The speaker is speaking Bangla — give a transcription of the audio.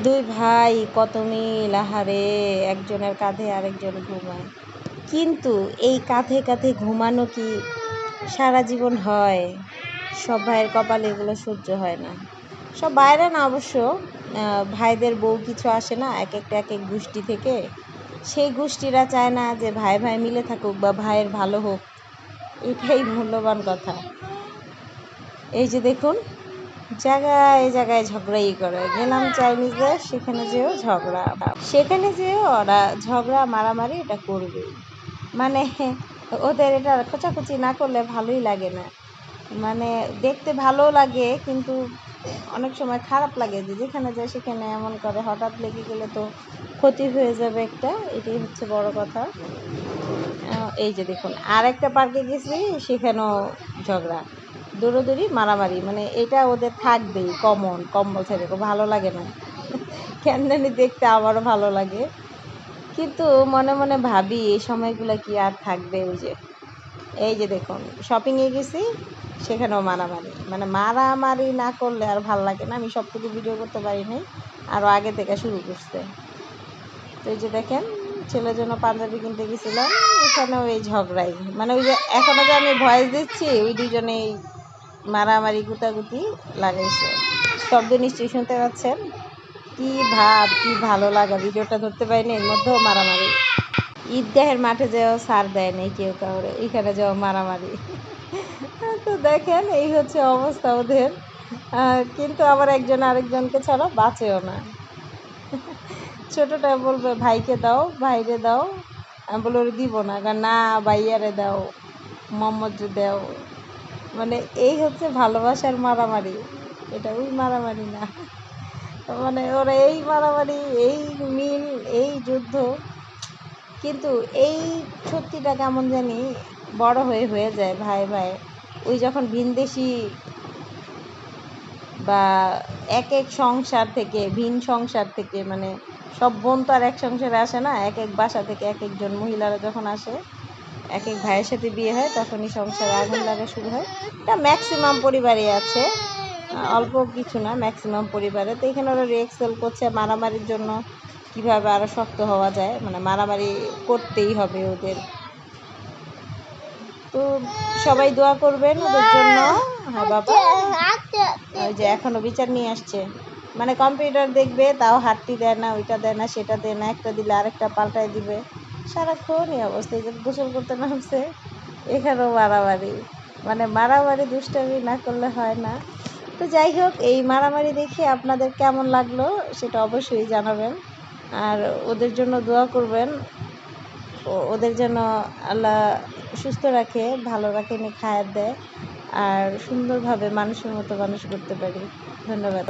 দুই ভাই কত মিল, আহারে, একজনের কাঁধে আরেকজন ঘুমায়। কিন্তু এই কাঁধে কাঁধে ঘুমানো কি সারা জীবন হয়? সব ভাইয়ের কপালে এগুলো সহ্য হয় না। সব ভাইরা না অবশ্য, ভাইদের বউ কিছু আসে না এক একটা এক এক গোষ্ঠী থেকে। সেই গোষ্ঠীরা চায় না যে ভাই ভাই মিলে থাকুক বা ভাইয়ের ভালো হোক। এটাই মূল্যবান কথা। এই যে দেখুন, জায়গায় জায়গায় ঝগড়াই করে। গেলাম চাইনিজে, সেখানে যেও ঝগড়া, সেখানে যেও ওরা ঝগড়া মারামারি এটা করবেই। মানে ওদের এটা খোঁচাখুচি না করলে ভালোই লাগে না। মানে দেখতে ভালো লাগে, কিন্তু অনেক সময় খারাপ লাগে যে যেখানে যায় সেখানে এমন করে। হঠাৎ লেগে গেলে তো ক্ষতি হয়ে যাবে একটা, এটাই হচ্ছে বড় কথা। এই যে দেখুন, আর একটা পার্কে গেছি, সেখানেও ঝগড়া, দৌড়োদৌড়ি মারামারি। মানে এটা ওদের থাকবেই, কমন কম্পালসারি। ভালো লাগে না কেন জানি, দেখতে আমারও ভালো লাগে, কিন্তু মনে মনে ভাবি এই সময়গুলো কি আর থাকবে। এই যে দেখুন, শপিংয়ে গেছি, সেখানেও মারামারি। মানে মারামারি না করলে আর ভাল লাগে না। আমি সব থেকে ভিডিও করতে পারিনি, আরও আগে থেকে শুরু করছে। তো এই যে দেখেন, ছেলের জন্য পাঞ্জাবি কিনতে গেছিলাম, এখানেও এই ঝগড়াই। মানে ওই যে এখনও যে আমি ভয়েস দিচ্ছি, ওই দুজনেই মারামারি গুতাগুতি লাগাইছে। শব্দ নিশ্চয়ই শুনতে পাচ্ছেন। কি ভাব, কি ভালো লাগা, ভিডিওটা ধরতে পারিনি, এর মধ্যেও মারামারি। ঈদগাহের মাঠে যেও সার দেয় নেই কেউ কাউরে, এখানে যাও মারামারি। তো দেখেন, এই হচ্ছে অবস্থা ওদের। কিন্তু আবার একজন আরেকজনকে ছাড়া বাঁচেও না। ছোটটা বলবে ভাইকে দাও, ভাইরে দাও। আমি বলে ওরে দিব না, না ভাইয়ারে দাও, মোহাম্মদরে দাও। মানে এই হচ্ছে ভালোবাসার মারামারি, এটা ওই মারামারি না। মানে ওরা এই মারামারি, এই মিল, এই যুদ্ধ। কিন্তু এই সত্যিটা কেমন জানি বড় হয়ে হয়ে যায় ভাই ভাই। ওই যখন ভিনদেশি বা এক এক সংসার থেকে, ভিন সংসার থেকে, মানে সব বোন তো আর এক সংসারে আসে না, এক এক বাসা থেকে এক একজন মহিলারা যখন আসে, এক এক ভাইয়ের সাথে বিয়ে হয়, তখনই সংসারে আগুন লাগা শুরু হয়। এটা ম্যাক্সিমাম পরিবারে আছে, অল্প কিছু না, ম্যাক্সিমাম পরিবারে। তো এখানে ওরা রিয়েক্সেল করছে মারামারির জন্য, কীভাবে আরও শক্ত হওয়া যায়, মানে মারামারি করতেই হবে ওদের। তো সবাই দোয়া করবেন ওদের জন্য। হ্যাঁ বাবা, ওই যে এখনও বিচার নিয়ে আসছে। মানে কম্পিউটার দেখবে, তাও হাতটি দেয় না, ওইটা দেয় না, সেটা দেয় না, একটা দিলে আরেকটা পাল্টায় দিবে, সারাক্ষণ এই অবস্থায়। যে গোসল করতে নামছে, এখানেও মারামারি। মানে মারামারি দুষ্টামি না করলে হয় না। তো যাই হোক, এই মারামারি দেখে আপনাদের কেমন লাগলো সেটা অবশ্যই জানাবেন। আর ওদের জন্য দোয়া করবেন, ওদের যেন আল্লাহ সুস্থ রাখে, ভালো রাখে, খায়াত দেয়, আর সুন্দরভাবে মানুষের মতো মানুষ করতে পারি। ধন্যবাদ।